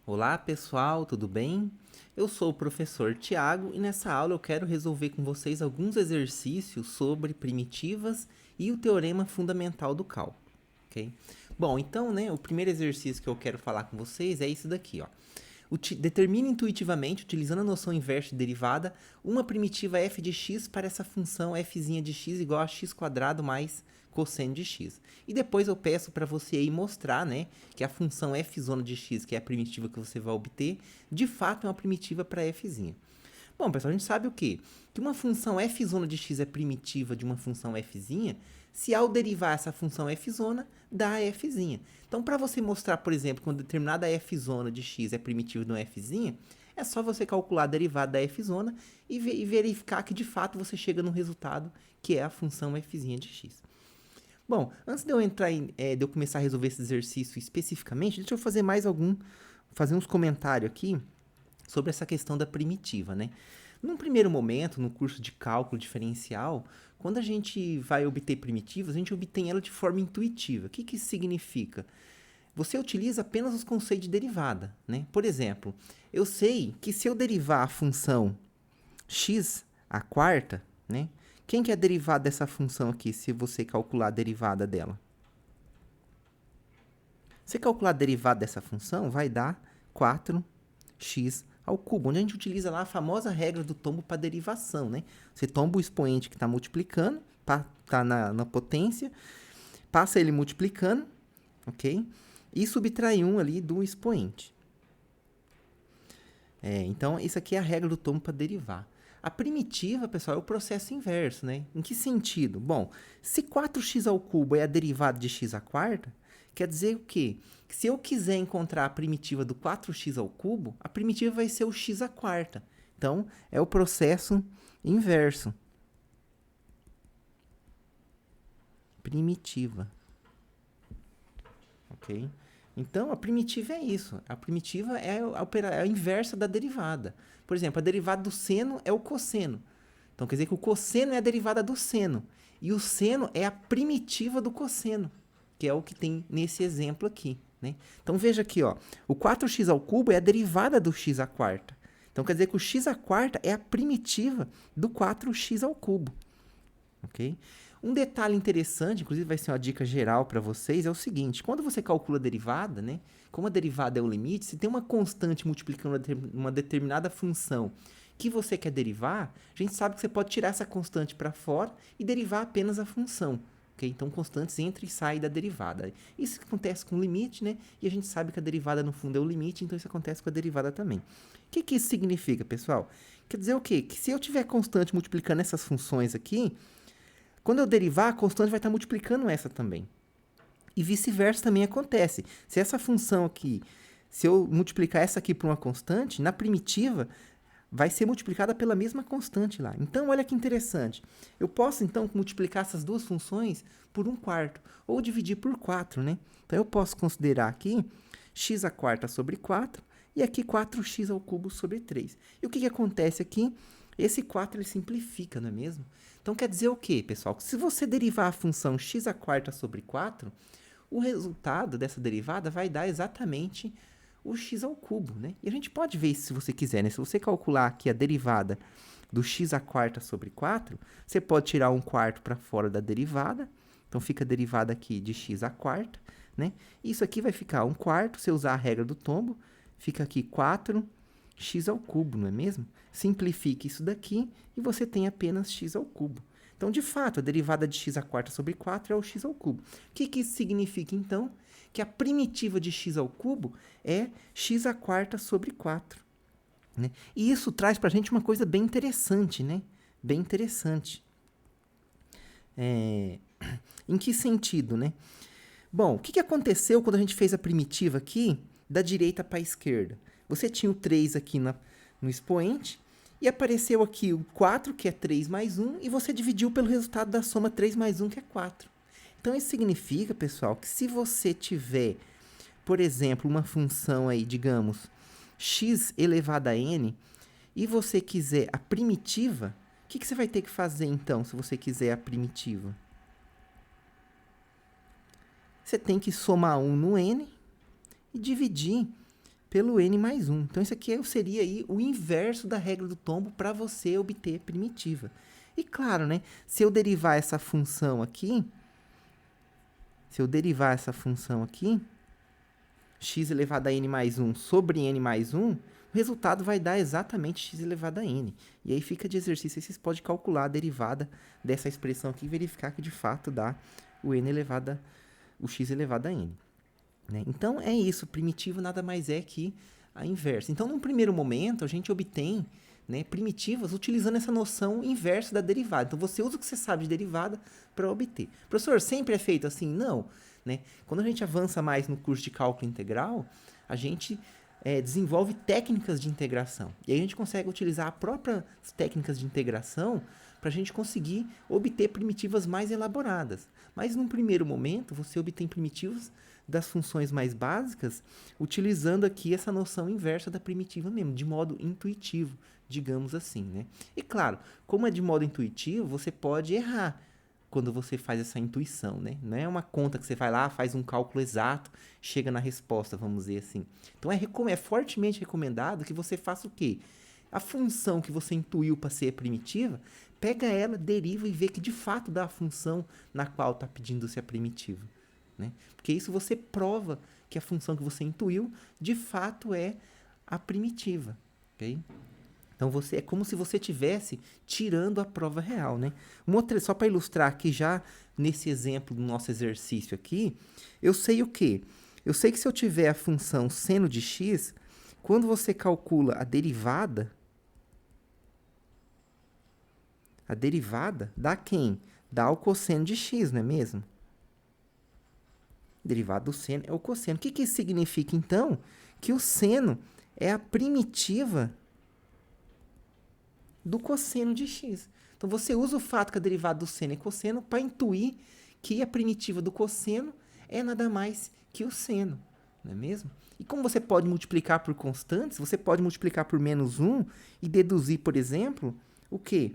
Olá pessoal, tudo bem? Eu sou o professor Tiago e nessa aula eu quero resolver com vocês alguns exercícios sobre primitivas e o teorema fundamental do cálculo, ok? Bom, então, o primeiro exercício que eu quero falar com vocês é esse daqui, ó. Determine intuitivamente, utilizando a noção inversa de derivada, uma primitiva f de x para essa função f' de x igual a x² mais cosseno de x. E depois eu peço para você aí mostrar, que a função f' de x, que é a primitiva que você vai obter, de fato é uma primitiva para f'. Bom, pessoal, a gente sabe o quê? Que uma função f' de x é primitiva de uma função f', se ao derivar essa função f', dá a f'. Então, para você mostrar, por exemplo, que uma determinada f' de x é primitiva de uma f', é só você calcular a derivada da f' e verificar que, de fato, você chega no resultado que é a função f' de x. Bom, antes de eu de eu começar a resolver esse exercício especificamente, deixa eu fazer uns comentários aqui sobre essa questão da primitiva, né? Num primeiro momento, no curso de cálculo diferencial, quando a gente vai obter primitivas, a gente obtém ela de forma intuitiva. O que isso significa? Você utiliza apenas os conceitos de derivada, né? Por exemplo, eu sei que se eu derivar a função x à quarta, né? Quem que é a derivada dessa função aqui, se você calcular a derivada dela? Se calcular a derivada dessa função, vai dar 4x ao cubo, onde a gente utiliza lá a famosa regra do tombo para derivação, né? Você tomba o expoente que está multiplicando, está na potência, passa ele multiplicando, ok? E subtrai 1 ali do expoente. Então, isso aqui é a regra do tombo para derivar. A primitiva, pessoal, é o processo inverso, né? Em que sentido? Bom, se 4x ao cubo é a derivada de x à quarta, quer dizer o quê? Que se eu quiser encontrar a primitiva do 4x ao cubo, a primitiva vai ser o x à quarta. Então, é o processo inverso. Primitiva. Ok? Então, a primitiva é isso. A primitiva é a inversa da derivada. Por exemplo, a derivada do seno é o cosseno. Então, quer dizer que o cosseno é a derivada do seno. E o seno é a primitiva do cosseno, que é o que tem nesse exemplo aqui, né? Então, veja aqui, ó, o 4x ao cubo é a derivada do x à quarta. Então, quer dizer que o x à quarta é a primitiva do 4x ao cubo. Ok? Um detalhe interessante, inclusive vai ser uma dica geral para vocês, é o seguinte: quando você calcula a derivada, né, como a derivada é o limite, se tem uma constante multiplicando uma determinada função que você quer derivar, a gente sabe que você pode tirar essa constante para fora e derivar apenas a função. Okay? Então, constantes entram e saem da derivada. Isso acontece com o limite, né? E a gente sabe que a derivada, no fundo, é o limite, então isso acontece com a derivada também. O que isso significa, pessoal? Quer dizer o quê? Que se eu tiver constante multiplicando essas funções aqui, quando eu derivar, a constante vai estar multiplicando essa também. E vice-versa também acontece. Se essa função aqui, se eu multiplicar essa aqui por uma constante, na primitiva, vai ser multiplicada pela mesma constante lá. Então, olha que interessante. Eu posso, então, multiplicar essas duas funções por 1/4, ou dividir por 4, né? Então, eu posso considerar aqui x à quarta sobre 4, e aqui 4x ao cubo sobre 3. E o que acontece aqui? Esse 4 ele simplifica, não é mesmo? Então, quer dizer o quê, pessoal? Que se você derivar a função x à quarta sobre 4, o resultado dessa derivada vai dar exatamente o x ao cubo, né? E a gente pode ver isso se você quiser, né? Se você calcular aqui a derivada do x à quarta sobre 4, você pode tirar 1/4 para fora da derivada. Então, fica a derivada aqui de x à quarta, né? Isso aqui vai ficar 1/4, se eu usar a regra do tombo, fica aqui 4x ao cubo, não é mesmo? Simplifique isso daqui e você tem apenas x ao cubo. Então, de fato, a derivada de x à quarta sobre 4 é o x ao cubo. O que isso significa, então? Que a primitiva de x ao cubo é x à quarta sobre 4. Né? E isso traz para a gente uma coisa bem interessante, né? Bem interessante. Em que sentido, né? Bom, o que aconteceu quando a gente fez a primitiva aqui da direita para a esquerda? Você tinha o 3 aqui no expoente e apareceu aqui o 4, que é 3 mais 1, e você dividiu pelo resultado da soma 3 mais 1, que é 4. Então, isso significa, pessoal, que se você tiver, por exemplo, uma função aí, digamos, x elevado a n, e você quiser a primitiva, o que você vai ter que fazer, então, se você quiser a primitiva? Você tem que somar 1 no n e dividir pelo n mais 1. Então, isso aqui seria aí o inverso da regra do tombo para você obter primitiva. E claro, né, se eu derivar essa função aqui, x elevado a n mais 1 sobre n mais 1, o resultado vai dar exatamente x elevado a n. E aí fica de exercício, vocês podem calcular a derivada dessa expressão aqui e verificar que de fato dá o x elevado a n. Né? Então, é isso. Primitivo nada mais é que a inversa. Então, num primeiro momento, a gente obtém, né, primitivas utilizando essa noção inversa da derivada. Então, você usa o que você sabe de derivada para obter. Professor, sempre é feito assim? Não. Né? Quando a gente avança mais no curso de cálculo integral, a gente desenvolve técnicas de integração. E aí a gente consegue utilizar as próprias técnicas de integração para a gente conseguir obter primitivas mais elaboradas. Mas, num primeiro momento, você obtém primitivas das funções mais básicas, utilizando aqui essa noção inversa da primitiva mesmo, de modo intuitivo, digamos assim, né? E claro, como é de modo intuitivo, você pode errar quando você faz essa intuição, né? Não é uma conta que você vai lá, faz um cálculo exato, chega na resposta, vamos dizer assim. Então, é fortemente recomendado que você faça o quê? A função que você intuiu para ser primitiva, pega ela, deriva e vê que de fato dá a função na qual está pedindo-se a primitiva. Né? Porque isso você prova que a função que você intuiu de fato é a primitiva. Okay? Então, é como se você estivesse tirando a prova real. Né? Só para ilustrar aqui já nesse exemplo do nosso exercício aqui, eu sei o quê? Eu sei que se eu tiver a função seno de x, quando você calcula a derivada dá quem? Dá o cosseno de x, não é mesmo? Derivada do seno é o cosseno. O que isso significa, então? Que o seno é a primitiva do cosseno de x. Então, você usa o fato que a derivada do seno é cosseno para intuir que a primitiva do cosseno é nada mais que o seno, não é mesmo? E como você pode multiplicar por constantes, você pode multiplicar por menos 1 e deduzir, por exemplo, o quê?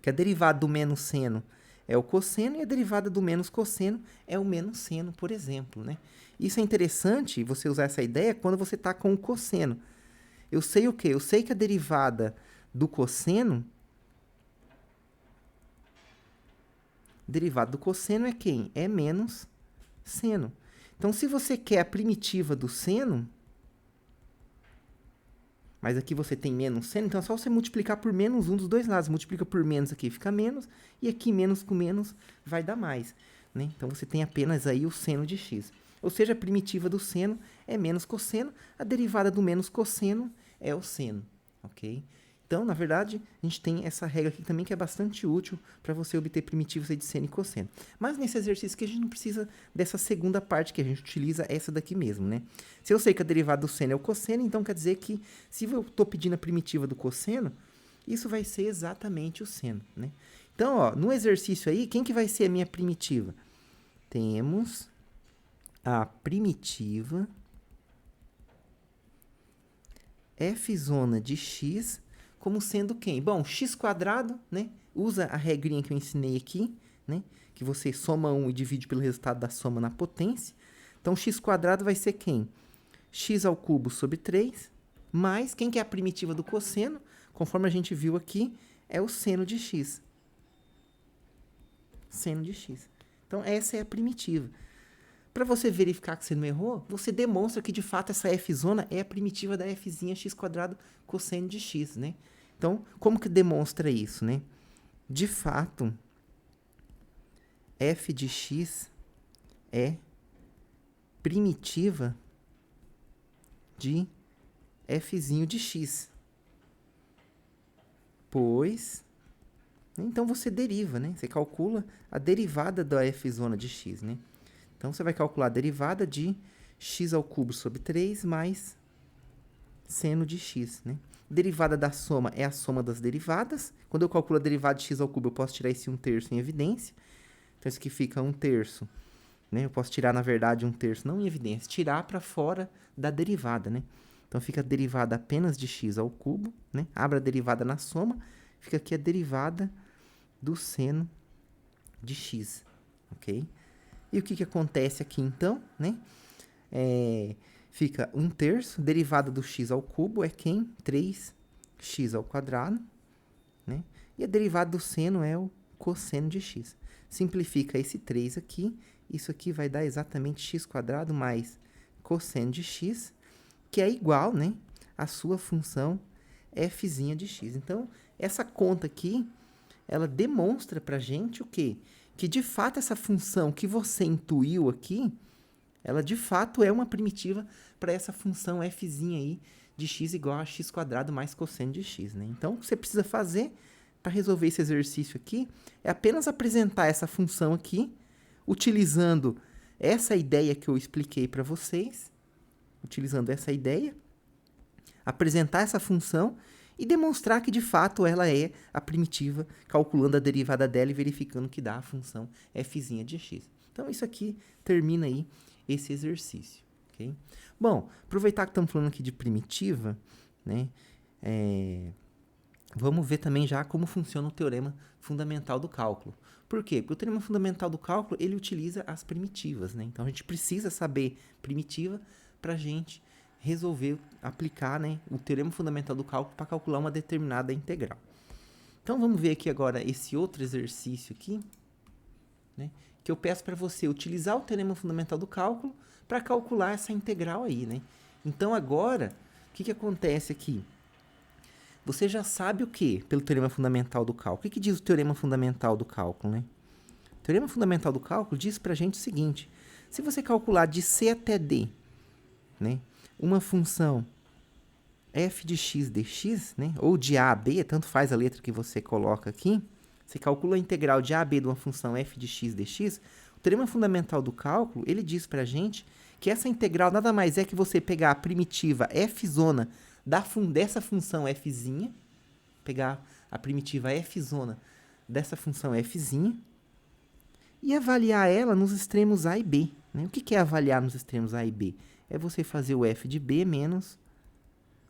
Que a derivada do menos seno é o cosseno e a derivada do menos cosseno é o menos seno, por exemplo, né? Isso é interessante você usar essa ideia quando você está com o cosseno. Eu sei o quê? Eu sei que a derivada do cosseno é quem? É menos seno. Então, se você quer a primitiva do seno, mas aqui você tem menos seno, então é só você multiplicar por menos 1 dos dois lados. Multiplica por menos aqui, fica menos, e aqui menos com menos vai dar mais. Né? Então, você tem apenas aí o seno de x. Ou seja, a primitiva do seno é menos cosseno, a derivada do menos cosseno é o seno. Ok? Então, na verdade, a gente tem essa regra aqui também que é bastante útil para você obter primitivas de seno e cosseno. Mas nesse exercício aqui a gente não precisa dessa segunda parte, que a gente utiliza essa daqui mesmo, né? Se eu sei que a derivada do seno é o cosseno, então quer dizer que se eu estou pedindo a primitiva do cosseno, isso vai ser exatamente o seno, né? Então, ó, no exercício aí, quem que vai ser a minha primitiva? Temos a primitiva f zona de x como sendo quem? Bom, x², né? Usa a regrinha que eu ensinei aqui, né? Que você soma 1 e divide pelo resultado da soma na potência. Então, x² vai ser quem? x² sobre 3, mais quem que é a primitiva do cosseno? Conforme a gente viu aqui, é o seno de x. Seno de x. Então, essa é a primitiva. Para você verificar que você não errou, você demonstra que, de fato, essa f-zona é a primitiva da fzinha x² cosseno de x, né? Então, como que demonstra isso, né? De fato, f de x é primitiva de fzinho de x. Pois, então você deriva, né? Você calcula a derivada da f-zona de x, né? Então, você vai calcular a derivada de x² sobre 3 mais seno de x, né? Derivada da soma é a soma das derivadas. Quando eu calculo a derivada de x², eu posso tirar esse 1/3 em evidência. Então, isso aqui fica 1/3, né? Eu posso tirar, na verdade, 1/3 não em evidência, tirar para fora da derivada, né? Então, fica a derivada apenas de x², né? Abra a derivada na soma, fica aqui a derivada do seno de x, ok? E o que acontece aqui, então, né? Fica 1/3, derivada do x ao cubo é quem? 3x ao quadrado, né? E a derivada do seno é o cosseno de x. Simplifica esse 3 aqui, isso aqui vai dar exatamente x² mais cosseno de x, que é igual, né, à sua função f' de x. Então, essa conta aqui, ela demonstra pra gente o quê? Que, de fato, essa função que você intuiu aqui, ela, de fato, é uma primitiva para essa função f' aí de x igual a x² mais cosseno de x, né? Então, o que você precisa fazer para resolver esse exercício aqui é apenas apresentar essa função aqui, utilizando essa ideia que eu expliquei para vocês, utilizando essa ideia, apresentar essa função e demonstrar que, de fato, ela é a primitiva, calculando a derivada dela e verificando que dá a função f' de x. Então, isso aqui termina aí esse exercício, ok? Bom, aproveitar que estamos falando aqui de primitiva, né? Vamos ver também já como funciona o teorema fundamental do cálculo. Por quê? Porque o teorema fundamental do cálculo, ele utiliza as primitivas, né? Então, a gente precisa saber primitiva para a gente resolver aplicar, né, o teorema fundamental do cálculo para calcular uma determinada integral. Então, vamos ver aqui agora esse outro exercício aqui, né, que eu peço para você utilizar o teorema fundamental do cálculo para calcular essa integral aí, né? Então, agora, o que acontece aqui? Você já sabe o que pelo teorema fundamental do cálculo? O que diz o teorema fundamental do cálculo, né? O teorema fundamental do cálculo diz para a gente o seguinte: se você calcular de C até D, né, uma função f de x dx, né, ou de a a b, tanto faz a letra que você coloca aqui, você calcula a integral de a a b de uma função f de x dx, o teorema fundamental do cálculo, ele diz para a gente que essa integral nada mais é que você pegar a primitiva f' dessa função f', pegar a primitiva f' dessa função f' e avaliar ela nos extremos a e b, né? O que é avaliar nos extremos a e b? É você fazer o f de b menos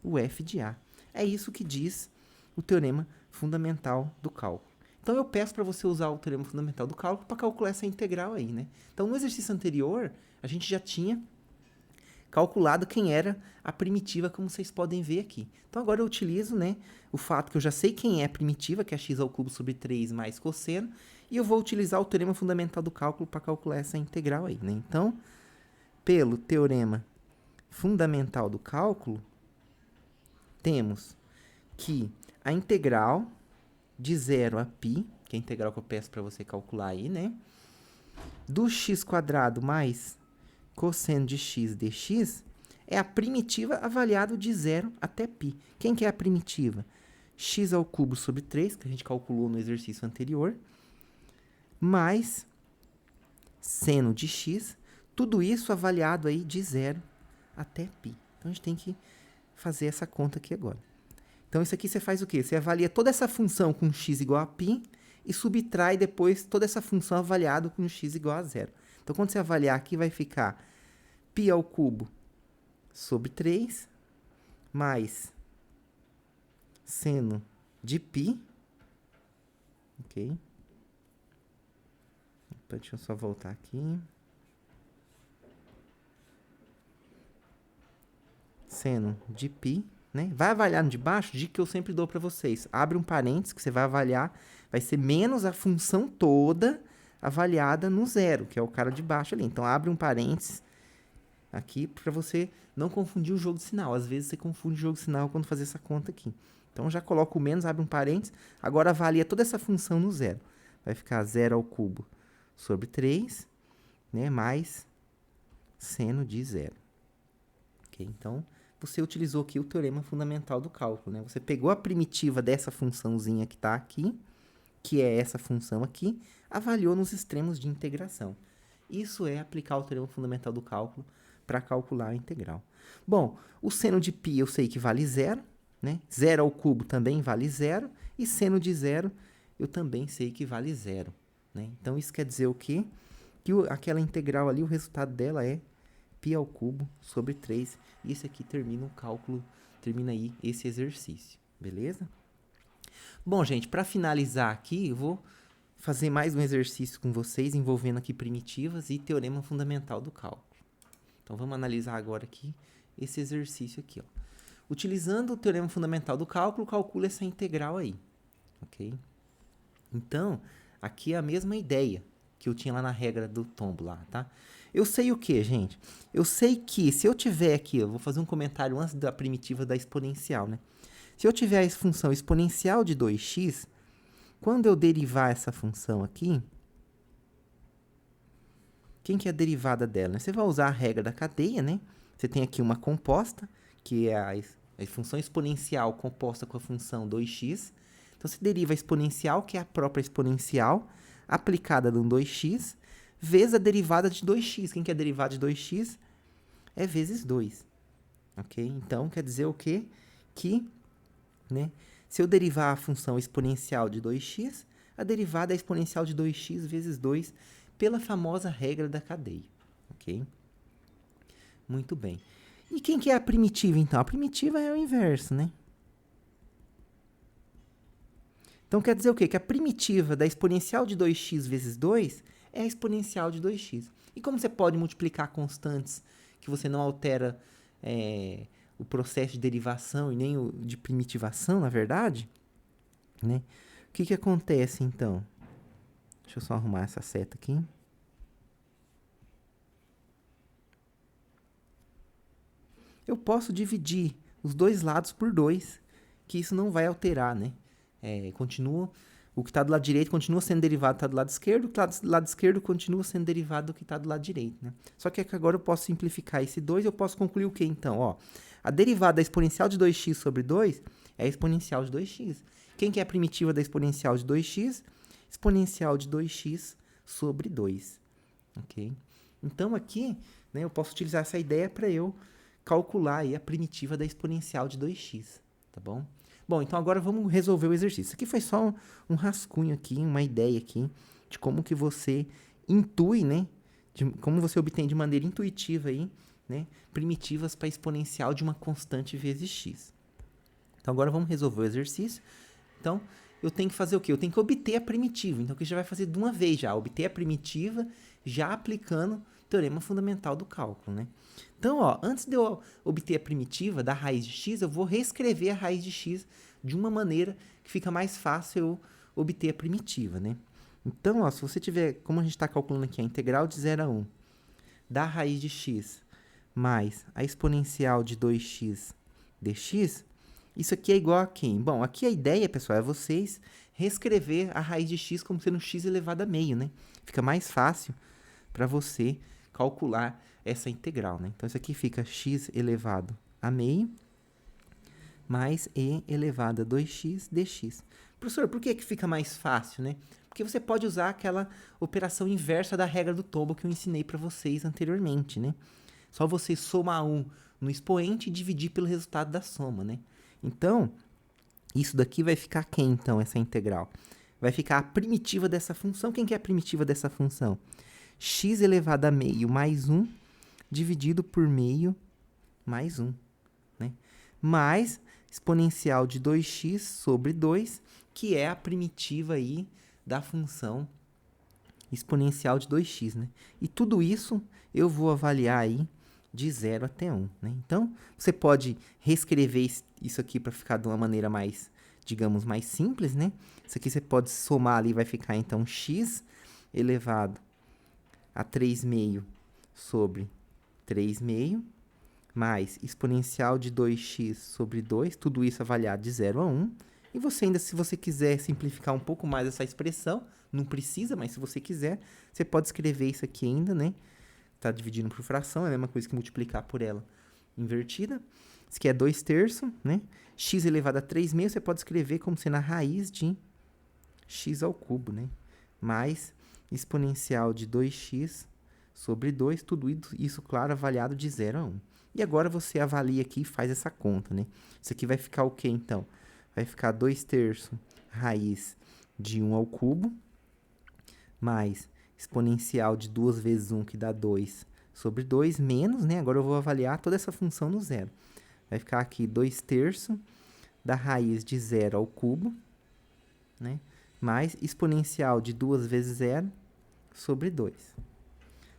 o f de a. É isso que diz o teorema fundamental do cálculo. Então, eu peço para você usar o teorema fundamental do cálculo para calcular essa integral aí, né? Então, no exercício anterior, a gente já tinha calculado quem era a primitiva, como vocês podem ver aqui. Então, agora eu utilizo, né, o fato que eu já sei quem é a primitiva, que é x ao cubo sobre 3 mais cosseno, e eu vou utilizar o teorema fundamental do cálculo para calcular essa integral aí, né? Então, pelo teorema fundamental do cálculo, temos que a integral de 0 a π, que é a integral que eu peço para você calcular aí, né, do x² mais cosseno de x dx é a primitiva avaliada de 0 até π. Quem que é a primitiva? X ao cubo sobre 3, que a gente calculou no exercício anterior, mais seno de x, tudo isso avaliado aí de 0 até π. Então, a gente tem que fazer essa conta aqui agora. Então, isso aqui você faz o quê? Você avalia toda essa função com x igual a π e subtrai depois toda essa função avaliada com x igual a 0. Então, quando você avaliar aqui, vai ficar π ao cubo sobre 3 mais seno de π. Ok? Deixa eu só voltar aqui. Seno de π, né? Vai avaliar no de baixo, dica que eu sempre dou para vocês. Abre um parênteses que você vai avaliar, vai ser menos a função toda avaliada no zero, que é o cara de baixo ali. Então, abre um parênteses aqui para você não confundir o jogo de sinal. Às vezes, você confunde o jogo de sinal quando fazer essa conta aqui. Então, já coloca o menos, abre um parênteses. Agora, avalia toda essa função no zero. Vai ficar 0 ao cubo sobre 3, né, mais seno de 0. Ok? Então, você utilizou aqui o teorema fundamental do cálculo, né? Você pegou a primitiva dessa funçãozinha que está aqui, que é essa função aqui, avaliou nos extremos de integração. Isso é aplicar o teorema fundamental do cálculo para calcular a integral. Bom, o seno de π eu sei que vale 0, né? 0 ao cubo também vale 0, e seno de 0 eu também sei que vale 0, né? Então, isso quer dizer o quê? Que aquela integral ali, o resultado dela é π ao cubo sobre 3. E isso aqui termina o cálculo, termina aí esse exercício, beleza? Bom, gente, para finalizar aqui, eu vou fazer mais um exercício com vocês, envolvendo aqui primitivas e teorema fundamental do cálculo. Então, vamos analisar agora aqui esse exercício aqui, ó. Utilizando o teorema fundamental do cálculo, calcula essa integral aí, ok? Então, aqui é a mesma ideia que eu tinha lá na regra do tombo lá, tá? Eu sei o que, gente? Eu sei que se eu tiver aqui, eu vou fazer um comentário antes da primitiva da exponencial, né? Se eu tiver a função exponencial de 2x, quando eu derivar essa função aqui, quem que é a derivada dela, né? Você vai usar a regra da cadeia, né? Você tem aqui uma composta, que é a função exponencial composta com a função 2x. Então, você deriva a exponencial, que é a própria exponencial, aplicada no 2x, vezes a derivada de 2x. Quem que é a derivada de 2x? É vezes 2. Ok? Então, quer dizer o quê? Que, né, se eu derivar a função exponencial de 2x, a derivada é exponencial de 2x vezes 2 pela famosa regra da cadeia. Ok? Muito bem. E quem que é a primitiva, então? A primitiva é o inverso, né? Então, quer dizer o quê? Que a primitiva da exponencial de 2x vezes 2 é a exponencial de 2x. E como você pode multiplicar constantes que você não altera o processo de derivação e nem o de primitivação, na verdade, né? O que acontece, então? Deixa eu só arrumar essa seta aqui. Eu posso dividir os dois lados por 2, que isso não vai alterar, né? Continua, o que está do lado direito continua sendo derivado do que está do lado esquerdo, o que está do lado esquerdo continua sendo derivado do que está do lado direito, né? Só que agora eu posso simplificar esse 2 e eu posso concluir o quê, então? Ó, a derivada da exponencial de 2x sobre 2 é a exponencial de 2x. Quem que é a primitiva da exponencial de 2x? Exponencial de 2x sobre 2. Ok? Então, aqui, né, eu posso utilizar essa ideia para eu calcular aí a primitiva da exponencial de 2x, tá bom? Bom, então agora vamos resolver o exercício. Isso aqui foi só um rascunho aqui, uma ideia aqui de como que você intui, né? De como você obtém de maneira intuitiva aí, né? Primitivas para exponencial de uma constante vezes x. Então agora vamos resolver o exercício. Então eu tenho que fazer o quê? Eu tenho que obter a primitiva. Então aqui já vai fazer de uma vez já, obter a primitiva já aplicando o teorema fundamental do cálculo, né? Então, ó, antes de eu obter a primitiva da raiz de x, eu vou reescrever a raiz de x de uma maneira que fica mais fácil eu obter a primitiva, né? Então, ó, se você tiver, como a gente está calculando aqui, a integral de 0 a 1 da raiz de x mais a exponencial de 2x dx, isso aqui é igual a quem? Bom, aqui a ideia, pessoal, é vocês reescrever a raiz de x como sendo x elevado a meio, né? Fica mais fácil para você calcular essa integral, né? Então, isso aqui fica x elevado a meio mais e elevado a 2x dx. Professor, por que fica mais fácil, né? Porque você pode usar aquela operação inversa da regra do tombo que eu ensinei para vocês anteriormente, né? Só você somar 1 no expoente e dividir pelo resultado da soma, né? Então, isso daqui vai ficar quem, então, essa integral? Vai ficar a primitiva dessa função. Quem que é a primitiva dessa função? X elevado a meio mais 1 dividido por meio mais 1, né? Mais exponencial de 2x sobre 2, que é a primitiva aí da função exponencial de 2x, né? E tudo isso eu vou avaliar aí de 0 até 1, né? Então, você pode reescrever isso aqui para ficar de uma maneira mais, digamos, mais simples, né? Isso aqui você pode somar ali, vai ficar então x elevado a 3/2 sobre 3/2, mais exponencial de 2x sobre 2, tudo isso avaliado de 0 a 1. E você ainda, se você quiser simplificar um pouco mais essa expressão, não precisa, mas se você quiser, você pode escrever isso aqui ainda, né? Tá dividindo por fração, é a mesma coisa que multiplicar por ela invertida. Isso aqui é 2/3, né? X elevado a 3/2, você pode escrever como sendo a raiz de x ao cubo, né? Mais exponencial de 2x sobre 2, tudo isso, claro, avaliado de 0 a 1. E agora você avalia aqui e faz essa conta, né? Isso aqui vai ficar o quê, então? Vai ficar 2/3 raiz de 1 ao cubo, mais exponencial de 2 vezes 1, que dá 2, sobre 2, menos, né? Agora eu vou avaliar toda essa função no zero. Vai ficar aqui 2/3 da raiz de 0 ao cubo, né? Mais exponencial de 2 vezes 0 sobre 2.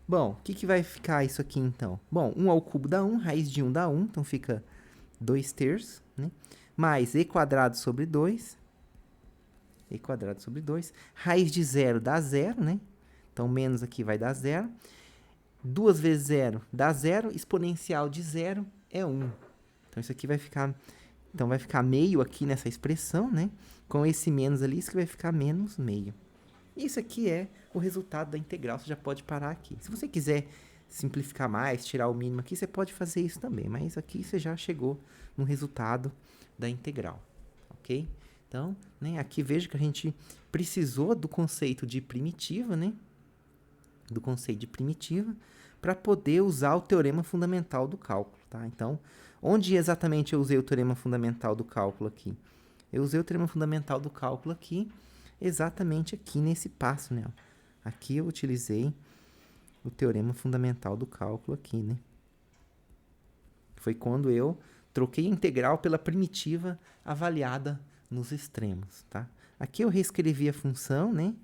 Bom, o que, que vai ficar isso aqui, então? Bom, 1 ao cubo dá 1, raiz de 1 dá 1, então fica 2/3, né? Mais e quadrado sobre 2, e quadrado sobre 2. Raiz de 0 dá 0, né? Então, menos aqui vai dar 0. 2 vezes 0 dá 0, exponencial de 0 é 1. Então, isso aqui vai ficar... Então, vai ficar meio aqui nessa expressão, né? Com esse menos ali, isso que vai ficar menos meio. Isso aqui é o resultado da integral, você já pode parar aqui. Se você quiser simplificar mais, tirar o mínimo aqui, você pode fazer isso também, mas aqui você já chegou no resultado da integral, ok? Então, né, aqui veja que a gente precisou do conceito de primitiva, né? Do conceito de primitiva, para poder usar o teorema fundamental do cálculo, tá? Então, onde exatamente eu usei o teorema fundamental do cálculo aqui? Eu usei o teorema fundamental do cálculo aqui, exatamente aqui nesse passo, né? Aqui eu utilizei o teorema fundamental do cálculo aqui, né? Foi quando eu troquei a integral pela primitiva avaliada nos extremos, tá? Aqui eu reescrevi a função, né?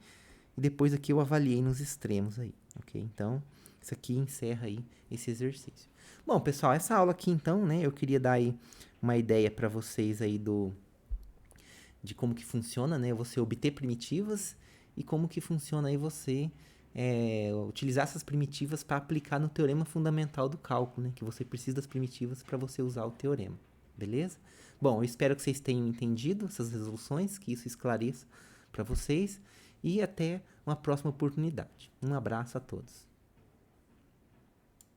E depois aqui eu avaliei nos extremos aí, ok? Então, isso aqui encerra aí esse exercício. Bom, pessoal, essa aula aqui, então, né? Eu queria dar aí uma ideia para vocês aí de como que funciona, né? Você obter primitivas e como que funciona aí você utilizar essas primitivas para aplicar no teorema fundamental do cálculo, né? Que você precisa das primitivas para você usar o teorema, beleza? Bom, eu espero que vocês tenham entendido essas resoluções, que isso esclareça para vocês e até uma próxima oportunidade. Um abraço a todos.